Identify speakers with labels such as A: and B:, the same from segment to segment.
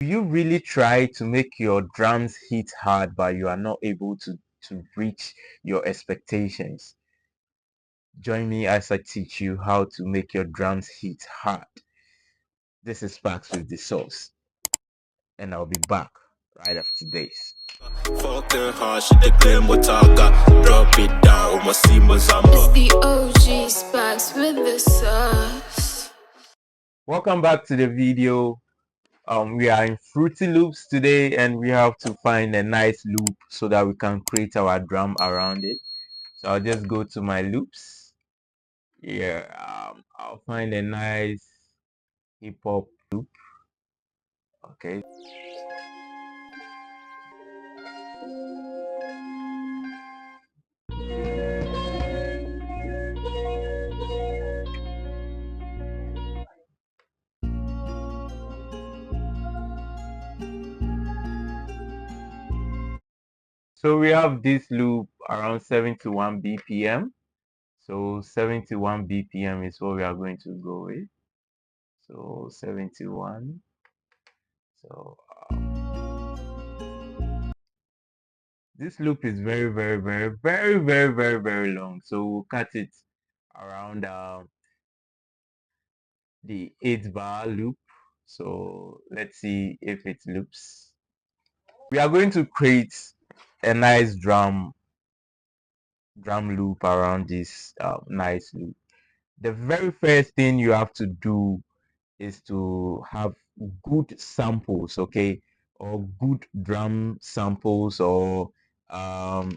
A: You really try to make your drums hit hard, but you are not able to reach your expectations. Join me as I teach you how to make your drums hit hard. This is Sparks with the Sauce, and I'll be back right after this.
B: Fucking hard, she declare what I got. Drop it down, see my zamba.
C: It's the OG Sparks with the sauce.
A: Welcome back to the video. We are in Fruity Loops today, and we have to find a nice loop so that we can create our drum around it. So I'll just go to my loops. Yeah, I'll find a nice hip hop loop. Okay. So we have this loop around 71 BPM. So 71 BPM is what we are going to go with. So 71. So this loop is very long. So we'll cut it around the 8-bar loop. So let's see if it loops. We are going to create a nice drum loop around this nice loop. The very first thing you have to do is to have good samples, okay, or good drum samples or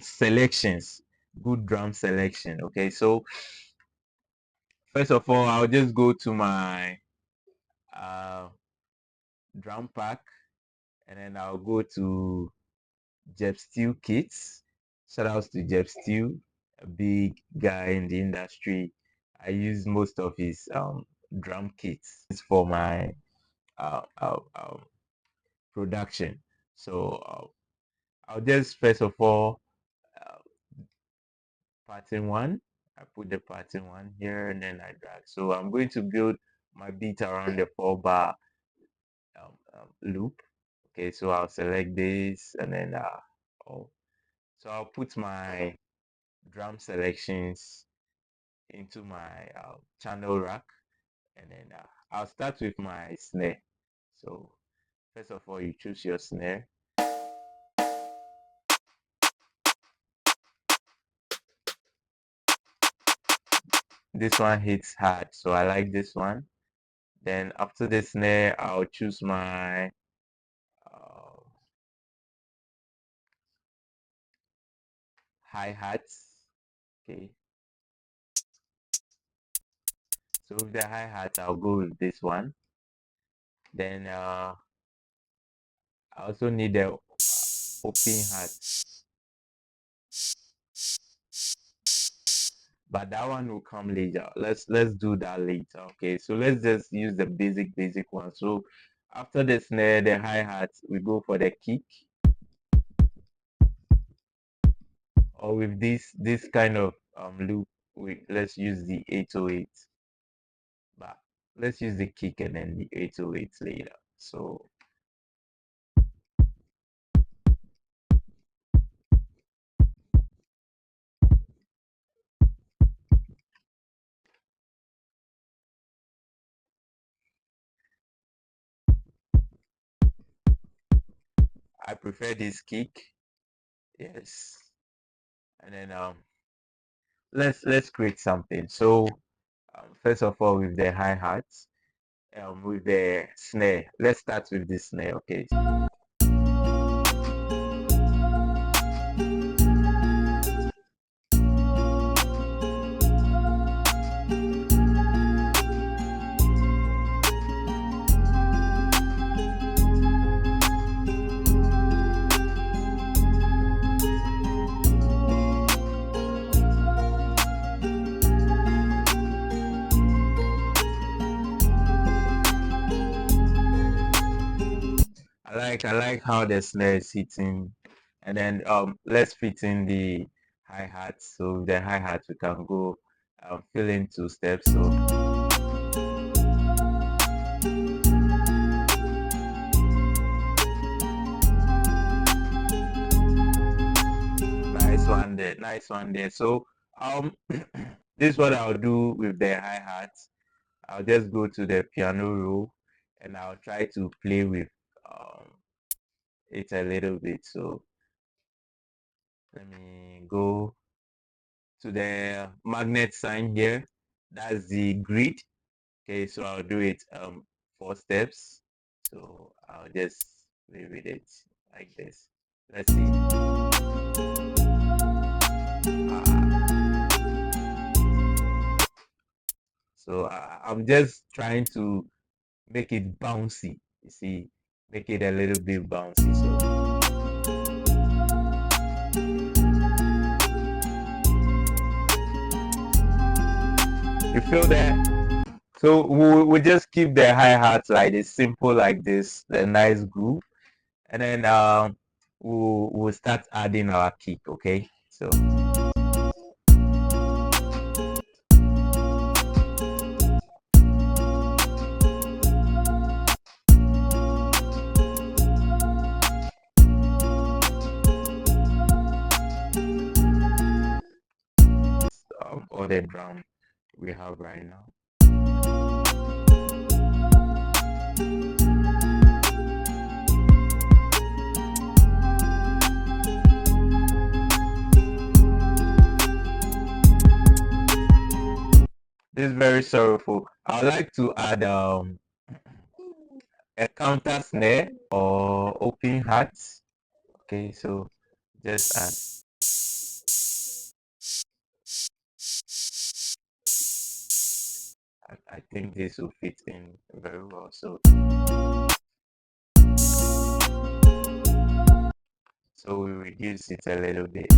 A: selections, good drum selection. Okay, so first of all, I'll just go to my drum pack, and then I'll go to Jeb Steele Kits. Shout outs to Jeb Steele, a big guy in the industry. I use most of his drum kits for my uh, uh, um, production. So I'll just first of all uh, pattern one. I put the pattern one here and then I drag. So I'm going to build my beat around the 4-bar loop. Okay, so I'll select this and then oh, so I'll put my drum selections into my channel rack, and then I'll start with my snare. So first of all, you choose your snare. This one hits hard, so I like this one. Then after the snare, I'll choose my hi-hats. Okay, so with the hi-hats, I'll go with this one. Then I also need the open hat, but that one will come later. Let's do that later. Okay, so let's just use the basic one. So after the snare, the hi-hat, we go for the kick, or with this kind of loop, let's use the 808, but let's use the kick and then the 808 later. So I prefer this kick, yes. And then let's create something. So first of all, with the hi-hats, with the snare, let's start with the snare. Okay, I like how the snare is hitting, and then let's fit in the hi-hat. So the hi-hat we can go fill in 2 steps. So one there. Nice one there. So this is what I'll do with the hi-hat. I'll just go to the piano roll and I'll try to play with it a little bit. So let me go to the magnet sign here. That's the grid. Okay, so I'll do it 4 steps. So I'll just play with it like this. Let's see. So I'm just trying to make it bouncy. You see, make it a little bit bouncy. So you feel that? So we'll just keep the hi-hats like this, simple like this, the nice groove, and then we'll start adding our kick. Okay, so. Other drum we have right now. This is very sorrowful. I would like to add a counter snare or open hat. Okay, so just add. I think this will fit in very well. So we reduce it a little bit.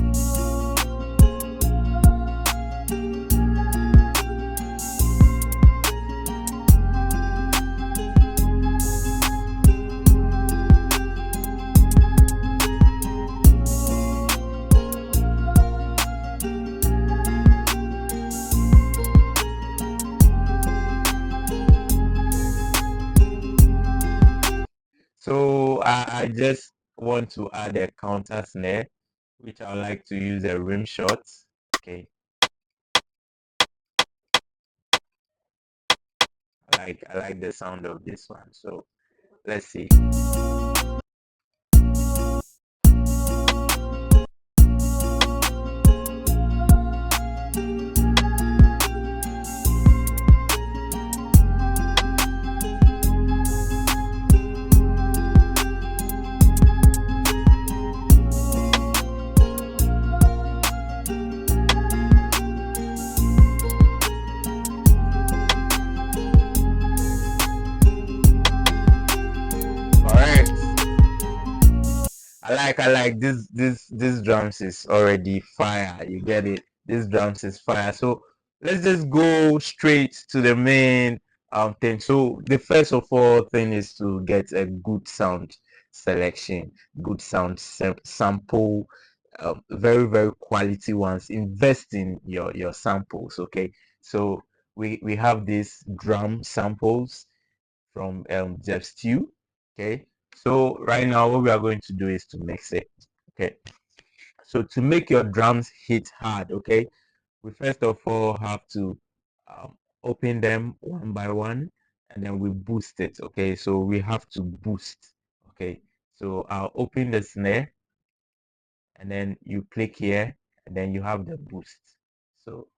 A: So I just want to add a counter snare, which I like to use a rim shot. Okay. I like the sound of this one. So let's see. I like this drums is already fire. You get it? This drums is fire. So let's just go straight to the main thing. So the first of all thing is to get a good sound selection, good sound sample, very quality ones. Invest in your samples. Okay, so we have these drum samples from Jeff Stew. Okay, so right now what we are going to do is to mix it. Okay, so to make your drums hit hard, okay, we first of all have to open them one by one and then we boost it. Okay, so we have to boost. Okay, so I'll open the snare and then you click here and then you have the boost. So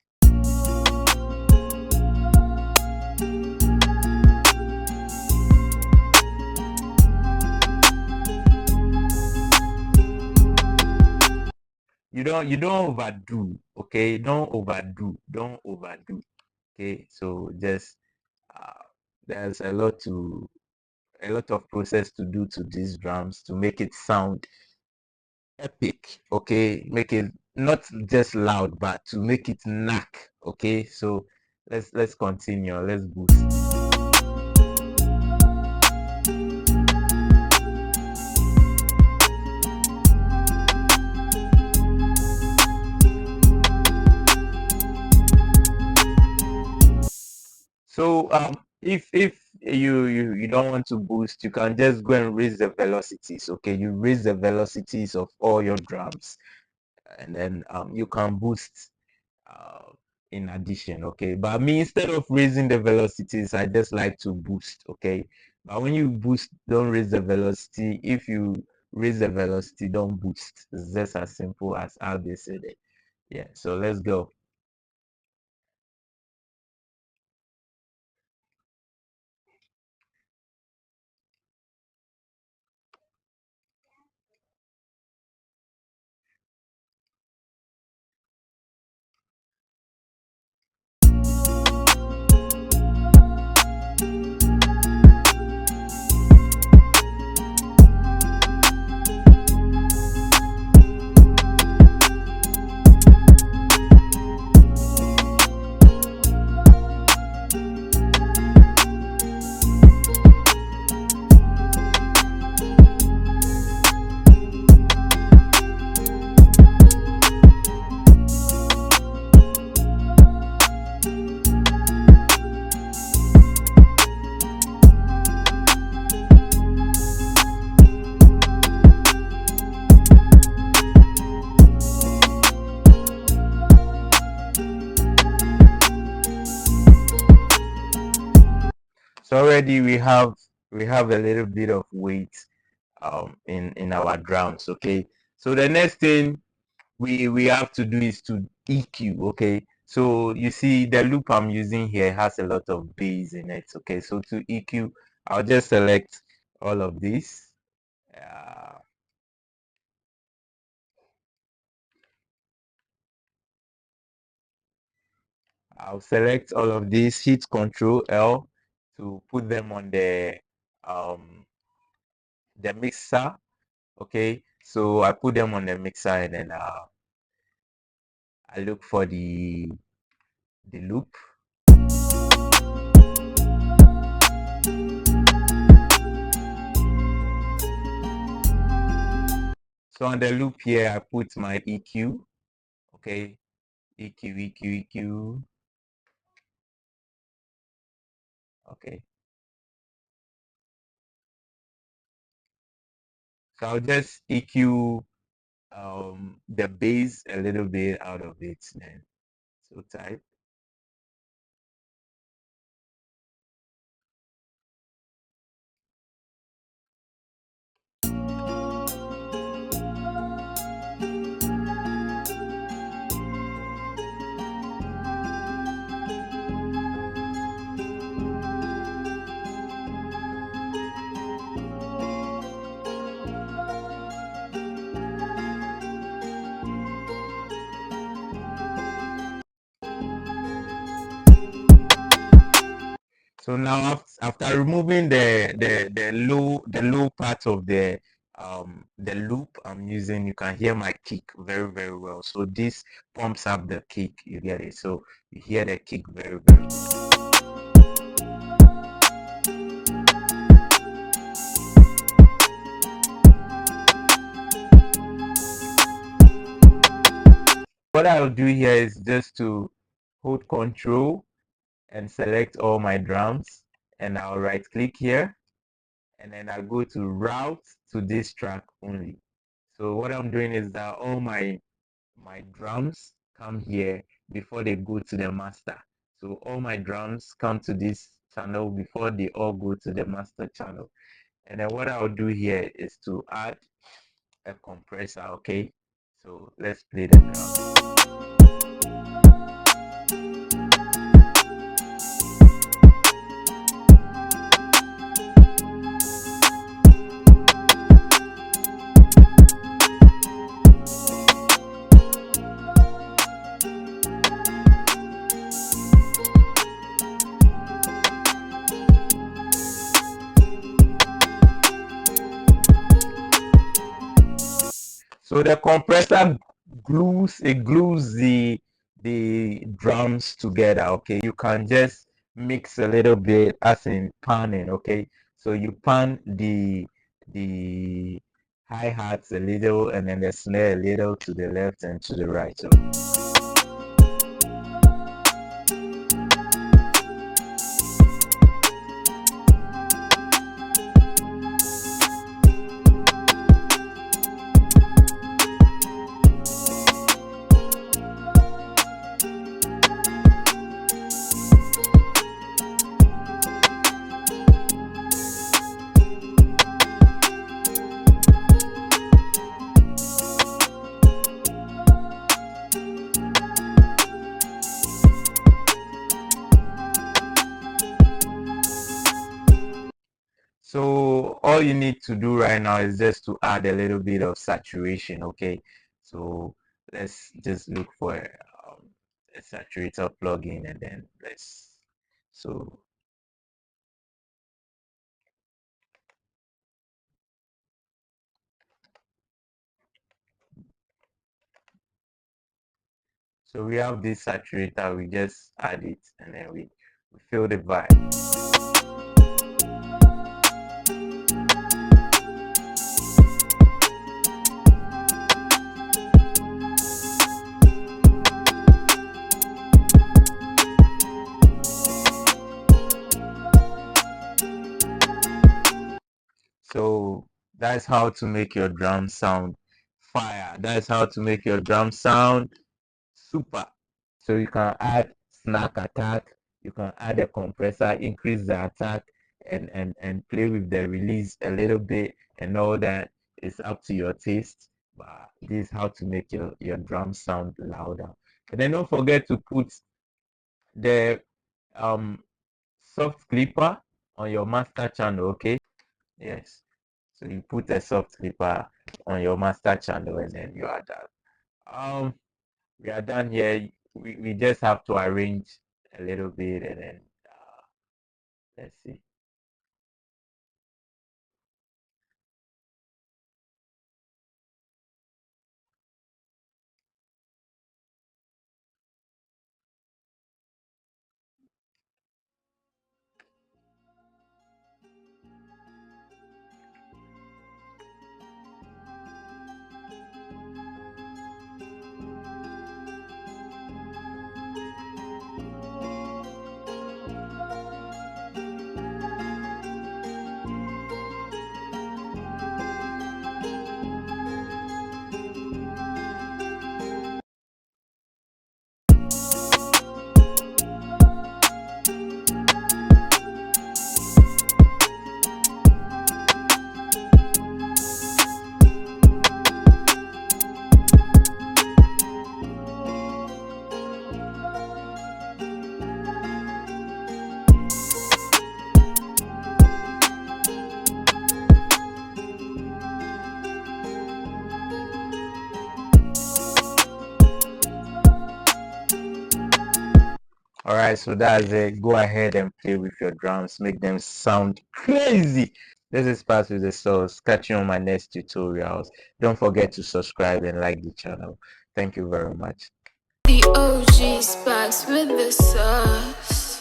A: you don't overdo. Okay, don't overdo. Okay, so just there's a lot of process to do to these drums to make it sound epic. Okay, make it not just loud but to make it knack. Okay, so let's continue. Let's boost. So if you don't want to boost, you can just go and raise the velocities. Okay, you raise the velocities of all your drums. and then you can boost in addition. Okay, but me, instead of raising the velocities, I just like to boost. Okay, but when you boost, don't raise the velocity. If you raise the velocity, don't boost. It's just as simple as how they said it. Yeah, so let's go. So already we have a little bit of weight in our drums. Okay, so the next thing we have to do is to EQ. Okay, so you see the loop I'm using here has a lot of bass in it. Okay, so to EQ, I'll just select all of these. uh, I'll select all of these, hit Control L to put them on the mixer. Okay, so I put them on the mixer, and then I look for the loop. So on the loop here, I put my EQ. Okay, EQ, EQ, EQ. Okay, so I'll just EQ the bass a little bit out of it then. So type. So now after removing the low part of the loop I'm using, you can hear my kick very, very well. So this pumps up the kick, you get it. So you hear the kick very, very well. What I'll do here is just to hold Control and select all my drums, and I'll right click here, and then I'll go to route to this track only. So what I'm doing is that all my drums come here before they go to the master. So all my drums come to this channel before they all go to the master channel. And then what I'll do here is to add a compressor. Okay, so let's play the drum. So the compressor glues the drums together. Okay, you can just mix a little bit as in panning. Okay, so you pan the hi-hats a little and then the snare a little to the left and to the right. So all you need to do right now is just to add a little bit of saturation. Okay, so let's just look for a saturator plugin, and then so we have this saturator. We just add it, and then we feel the vibe. So that's how to make your drum sound fire. That's how to make your drum sound super. So you can add snack attack, you can add a compressor, increase the attack, and play with the release a little bit, and all that is up to your taste. But this is how to make your drum sound louder. And then don't forget to put the um soft clipper on your master channel. Okay, yes. So you put a soft clipper on your master channel, and then you are done. We are done here. We just have to arrange a little bit, and then let's see. All right, so that's it. Go ahead and play with your drums. Make them sound crazy. This is Pass with the Sauce. Catch you on my next tutorials. Don't forget to subscribe and like the channel. Thank you very much.
C: The OG Spax with the sauce.